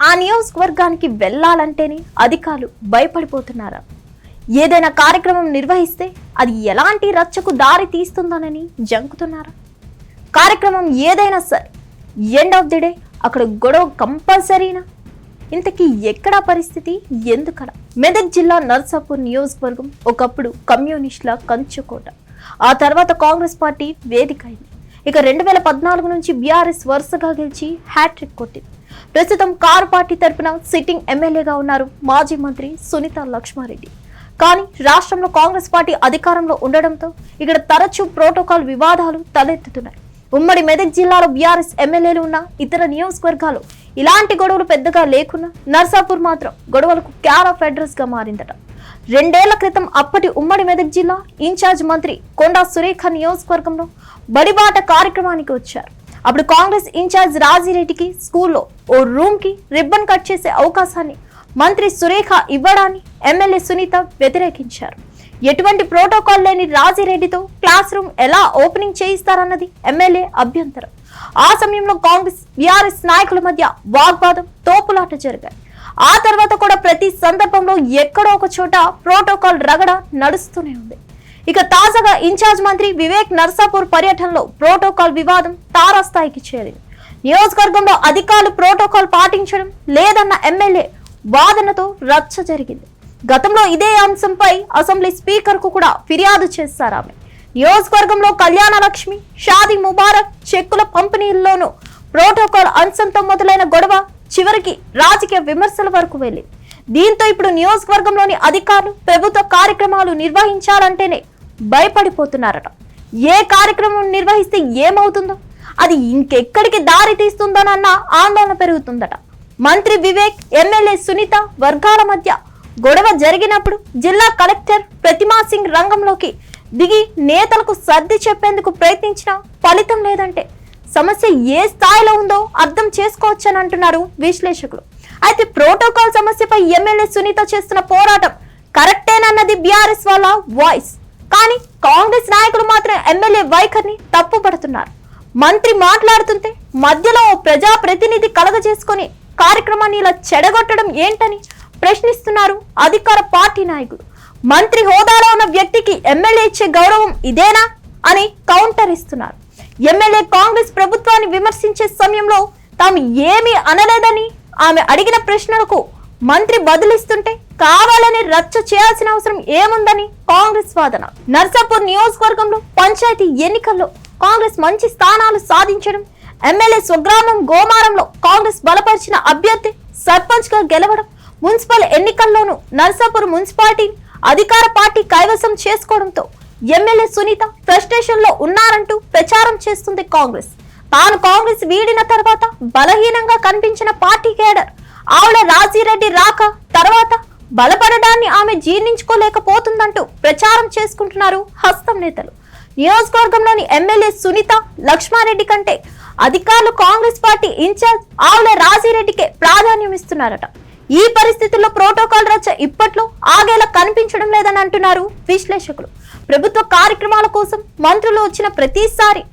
ఆ నియోజకవర్గానికి వెళ్లాలంటేనే అధికారులు భయపడిపోతున్నారా? ఏదైనా కార్యక్రమం నిర్వహిస్తే అది ఎలాంటి రచ్చకు దారి తీస్తుందోనని జంకుతున్నారా? కార్యక్రమం ఏదైనా సరే ఎండ్ ఆఫ్ ది డే అక్కడ గొడవ కంపల్సరీనా? ఇంతకీ ఎక్కడా పరిస్థితి ఎందుకలా? మెదక్ జిల్లా నర్సాపూర్ నియోజకవర్గం ఒకప్పుడు కమ్యూనిస్టుల కంచుకోట. ఆ తర్వాత కాంగ్రెస్ పార్టీ వేదిక అయింది. ఇక 2014 నుంచి బీఆర్ఎస్ వరుసగా గెలిచి హ్యాట్రిక్ కొట్టింది. ప్రస్తుతం కారు పార్టీ తరపున సిట్టింగ్ ఎమ్మెల్యేగా ఉన్నారు మాజీ మంత్రి సునీత లక్ష్మారెడ్డి. కానీ రాష్ట్రంలో కాంగ్రెస్ పార్టీ అధికారంలో ఉండడంతో ఇక్కడ తరచూ ప్రోటోకాల్ వివాదాలు తలెత్తుతున్నాయి. ఉమ్మడి మెదక్ జిల్లాలో బీఆర్ఎస్ ఎమ్మెల్యేలు ఉన్న ఇతర నియోజకవర్గాలు ఇలాంటి గొడవలు పెద్దగా లేకున్నా నర్సాపూర్ మాత్రం గొడవలకు క్యార్ ఆఫ్ అడ్రస్ గా మారిందట. 2 ఏళ్ల క్రితం అప్పటి ఉమ్మడి మెదక్ జిల్లా ఇన్ఛార్జ్ మంత్రి కొండా సురేఖ నియోజకవర్గంలో బడిబాట కార్యక్రమానికి వచ్చారు. అప్పుడు కాంగ్రెస్ ఇన్ఛార్జ్ రాజిరెడ్డికి స్కూల్లో ఓ రూమ్ కి రిబ్బన్ కట్ చేసే అవకాశాన్ని మంత్రి సురేఖ ఇవ్వడాన్ని ఎమ్మెల్యే సునీత వ్యతిరేకించారు. ఎటువంటి ప్రోటోకాల్ లేని రాజిరెడ్డితో క్లాస్ రూమ్ ఎలా ఓపెనింగ్ చేయిస్తారన్నది ఎమ్మెల్యే అభ్యంతరం. ఆ సమయంలో కాంగ్రెస్ బీఆర్ఎస్ నాయకుల మధ్య వాగ్వాదం, తోపులాట జరిగాయి. ఆ తర్వాత కూడా ప్రతి సందర్భంలో ఎక్కడో ఒక చోట ప్రోటోకాల్ రగడ నడుస్తూనే ఉంది. ఇక తాజాగా ఇన్ఛార్జ్ మంత్రి వివేక్ నర్సాపూర్ పర్యటనలో ప్రోటోకాల్ వివాదం తారాస్థాయికి చేరింది. నియోజకవర్గంలో అధికారులు ప్రోటోకాల్ పాటించడం లేదన్న ఎమ్మెల్యే వాదనతో రచ్చ జరిగింది. గతంలో ఇదే అంశంపై అసెంబ్లీ స్పీకర్ కు కూడా ఫిర్యాదు చేశారు ఆమె. నియోజకవర్గంలో కళ్యాణ లక్ష్మి, షాదీ ముబారక్, చెక్కుల పంపిణీల్లోనూ ప్రోటోకాల్ అంశంతో మొదలైన గొడవ చివరికి రాజకీయ విమర్శల వరకు వెళ్ళింది. దీంతో ఇప్పుడు నియోజకవర్గంలోని అధికారులు ప్రభుత్వ కార్యక్రమాలు నిర్వహించాలంటేనే భయపడిపోతున్నారట. ఏ కార్యక్రమం నిర్వహిస్తే ఏమవుతుందో, అది ఇంకెక్కడికి దారి తీస్తుందోనన్న ఆందోళన పెరుగుతుందట. మంత్రి వివేక్, ఎమ్మెల్యే సునీత వర్గాల మధ్య గొడవ జరిగినప్పుడు జిల్లా కలెక్టర్ ప్రతిమా సింగ్ రంగంలోకి దిగి నేతలకు సర్ది చెప్పేందుకు ప్రయత్నించినా ఫలితం లేదంటే సమస్య ఏ స్థాయిలో ఉందో అర్థం చేసుకోవచ్చని అంటున్నారు విశ్లేషకులు. అయితే ప్రోటోకాల్ సమస్యపై ఎమ్మెల్యే సునీత చేస్తున్న పోరాటం కరెక్టేనన్నది బీఆర్ఎస్ వాళ్ళ వాయిస్. కానీ కాంగ్రెస్ నాయకులు మాత్రం ఎమ్మెల్యే వైఖరిని తప్పుపడుతున్నారు. మంత్రి మాట్లాడుతుంటే మధ్యలో ఓ ప్రజాప్రతినిధి కలగజేసుకొని కార్యక్రమాన్ని ఇలా చెడగొట్టడం ఏంటని ప్రశ్నిస్తున్నారు అధికార పార్టీ నాయకులు. మంత్రి హోదాలో ఉన్న వ్యక్తికి ఎమ్మెల్యే ఇచ్చే గౌరవం ఇదేనా అని కౌంటర్ ఇస్తున్నారు. ఎమ్మెల్యే కాంగ్రెస్ ప్రభుత్వాన్ని విమర్శించే సమయంలో తాము ఏమీ అనలేదని ఆమె అడిగిన ప్రశ్నలకు మంత్రి బదులిస్తుంటే కావాలని రచ్చ చేయాల్సిన అవసరం ఏముందని కాంగ్రెస్ వాదన. నర్సాపూర్ నియోజకవర్గంలో పంచాయతీ ఎన్నికల్లో కాంగ్రెస్ మంచి స్థానాలు సాధించడం, ఎమ్మెల్యే స్వగ్రామం గోమారంలో కాంగ్రెస్ బలపరిచిన అభ్యర్థి సర్పంచ్ గా గెలవడం, మున్సిపల్ ఎన్నికల్లోనూ నర్సాపూర్ మున్సిపాలిటీని అధికార పార్టీ కైవసం చేసుకోవడంతో ఎమ్మెల్యే సునీత ఫ్రస్ట్రేషన్ లో ఉన్నారంటూ ప్రచారం చేస్తుంది కాంగ్రెస్. తాను కాంగ్రెస్ వీడిన తర్వాత బలహీనంగా కనిపించిన పార్టీ కేడర్ ఆవుల రాజిరెడ్డి రాక తర్వాత బలపడడాన్ని ఆమె జీర్ణించుకోలేకపోతుందంటూ ప్రచారం చేసుకుంటున్నారు హస్తం నేతలు. నియోజకవర్గంలోని ఎమ్మెల్యే సునీత లక్ష్మారెడ్డి కంటే అధికారులు కాంగ్రెస్ పార్టీ ఇన్ఛార్జ్ ఆవుల రాజిరెడ్డికే ప్రాధాన్యం ఇస్తున్నారట. ఈ పరిస్థితుల్లో ప్రోటోకాల్ రచ్చ ఇప్పట్లో ఆగేలా కనిపించడం లేదని అంటున్నారు విశ్లేషకులు. ప్రభుత్వ కార్యక్రమాల కోసం మంత్రులు వచ్చిన ప్రతిసారి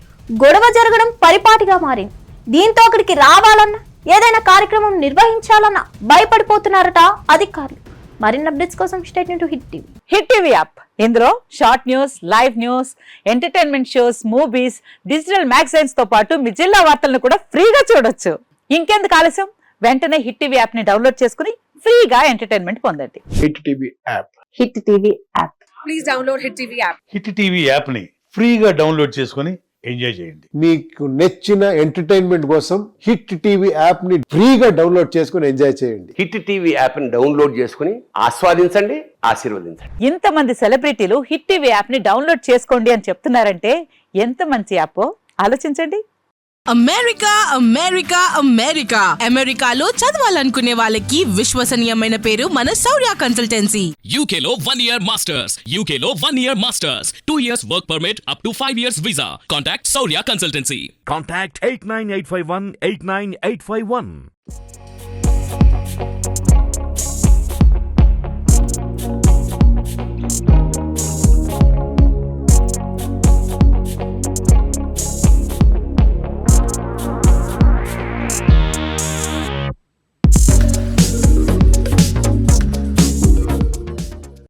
గొడవ జరగడం పరిపాటిగా మారింది. దీంతో అక్కడికి రావాలన్నా, ఏదైనా కార్యక్రమం నిర్వహించాలన్నా భయపడిపోతున్నారట అధికారులు. మరిన్ని అప్డేట్స్ కోసం stay tune to hit TV. Hit TV app, ఇందులో short news, live news, entertainment shows, movies, digital magazines తో పాటు మీ జిల్లా వార్తలను కూడా ఫ్రీగా చూడొచ్చు. ఇంకెందుకు ఆలస్యం, వెంటనే హిట్ టీవీ యాప్ ని డౌన్లోడ్ చేసుకుని ఫ్రీగా ఎంటర్టైన్మెంట్ పొందండి. Hit TV app. Hit TV app. Please download hit TV app. Hit TV app ని ఫ్రీగా డౌన్లోడ్ చేసుకుని ఎంజాయ్ చేయండి. మీకు నచ్చిన ఎంటర్టైన్మెంట్ కోసం హిట్ టీవీ యాప్ ని ఫ్రీగా డౌన్లోడ్ చేసుకుని ఎంజాయ్ చేయండి. హిట్ టీవీ యాప్ ని డౌన్లోడ్ చేసుకుని ఆస్వాదించండి, ఆశీర్వదించండి. ఇంతమంది సెలబ్రిటీలు హిట్ టీవీ యాప్ ని డౌన్లోడ్ చేసుకోండి అని చెప్తున్నారంటే ఎంత మంచి యాప్ ఆలోచించండి. అమెరికా అమెరికా అమెరికా అమెరికాలో చదవాలనుకునే వాళ్ళకి విశ్వసనీయమైన పేరు మన శౌర్య కన్సల్టెన్సీ. UK లో 1 year masters. UK లో 1 year masters. 2 years work permit up to 5 years visa. Contact Saurya Consultancy. Contact 89851 89851.